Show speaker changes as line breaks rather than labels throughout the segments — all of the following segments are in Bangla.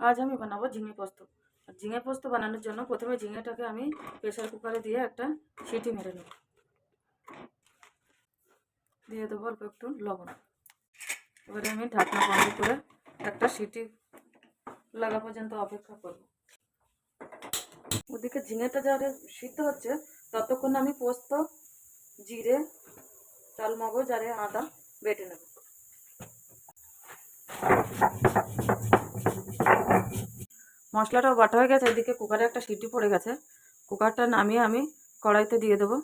আজ আমি বানাবো ঝিঙে পোস্ত। আর ঝিঙে পোস্ত বানানোর জন্য প্রথমে ঝিঙেটাকে আমি প্রেসার কুকারে দিয়ে একটা সিটি মেরে নেব। দিয়ে দেবো অল্প একটু লবণ। এবারে আমি ঢাকনা বন্ধ করে একটা সিটি লাগা পর্যন্ত অপেক্ষা করব। ওদিকে ঝিঙেটা যারা সিদ্ধ হচ্ছে ততক্ষণ আমি পোস্ত, জিরে, চালমগজ আর আদা বেটে নেব। মশলাটাও বাটা হয়ে গেছে, এদিকে কুকারে একটা সিটি পড়ে গেছে। কুকারটা নামিয়ে আমি কড়াইতে দিয়ে দেবো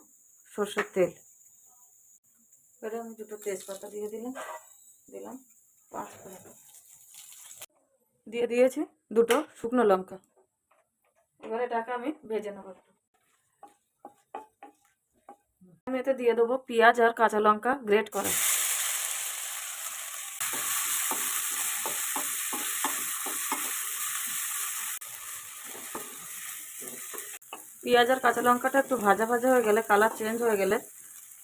সর্ষের তেল। এবারে আমি দুটো তেজপাতা দিয়ে দিলাম 5 ফোড়ন দিয়ে দিয়েছি, দুটো শুকনো লঙ্কা। এবারে এটাকে আমি ভেজে নেব। আমি এতে দিয়ে দেবো পেঁয়াজ আর কাঁচা লঙ্কা গ্রেট করা। পেঁয়াজ আর কাঁচা লঙ্কাটা একটু ভাজা ভাজা হয়ে গেলে, কালার চেঞ্জ হয়ে গেলে,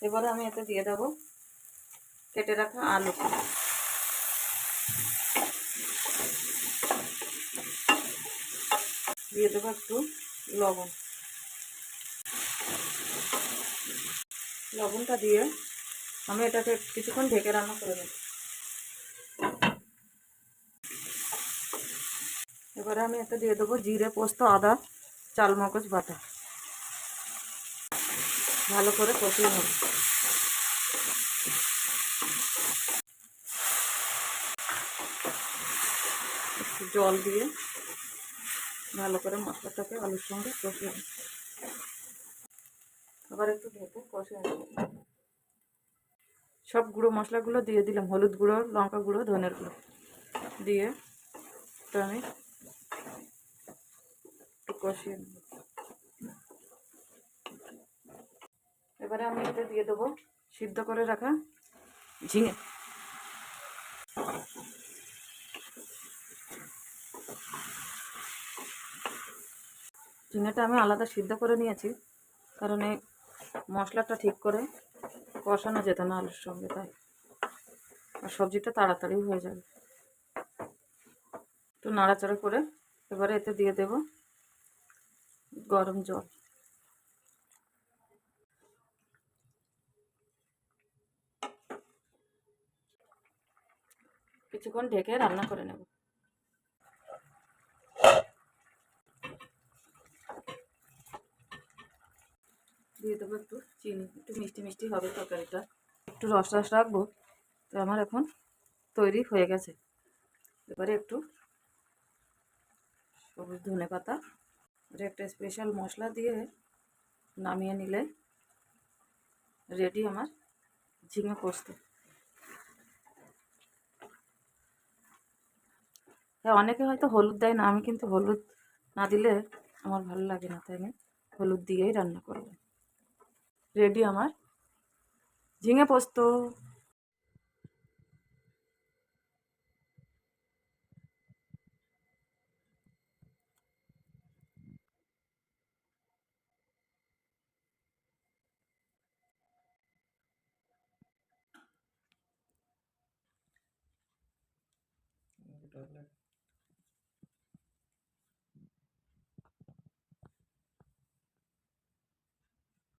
এবারে আমি এতে দিয়ে দেবো কেটে রাখা আলু। দিয়ে দেবো একটু লবণ। লবণটা দিয়ে আমি এটাকে কিছুক্ষণ ঢেকে রান্না করে নেব। এবারে আমি এতে দিয়ে দেবো জিরে, পোস্ত, আদা, চালমগজ বাটা। ভালো করে কষিয়ে নেব। একটু জল দিয়ে ভালো করে মশলাটাকে আলুর সঙ্গে কষিয়ে নেব। আবার একটু ঢেকে কষিয়ে নেব। সব গুঁড়ো মশলাগুলো দিয়ে দিলাম, হলুদ গুঁড়ো, লঙ্কা গুঁড়ো, ধনের গুঁড়ো দিয়ে তো আমি একটু কষিয়ে নেব। এবারে আমি এতে দিয়ে দেবো সিদ্ধ করে রাখা ঝিঙে। ঝিঙেটা আমি আলাদা সিদ্ধ করে নিয়েছি, কারণ এই মশলাটা ঠিক করে কষানো যেত না আলুর সঙ্গে, তাই। আর সবজিটা তাড়াতাড়ি হয়ে যাবে। একটু নাড়াচাড়া করে এবারে এতে দিয়ে দেব গরম জল। কিছুক্ষণ ঢেকে রান্না করে নেব। দিয়ে দেবো একটু চিনি, একটু মিষ্টি মিষ্টি হবে তরকারিটা, একটু রস রস রাখবো। তো আমার এখন তৈরি হয়ে গেছে। এবারে একটু সবুজ ধনে পাতা, একটা স্পেশাল মশলা দিয়ে নামিয়ে নিলে রেডি আমার ঝিঙে পোস্ত। হ্যাঁ, অনেকে হয়তো হলুদ দেয় না, আমি কিন্তু হলুদ না দিলে আমার ভালো লাগে না, তাই আমি হলুদ দিয়েই রান্না করব। রেডি আমার ঝিঙে পোস্ত।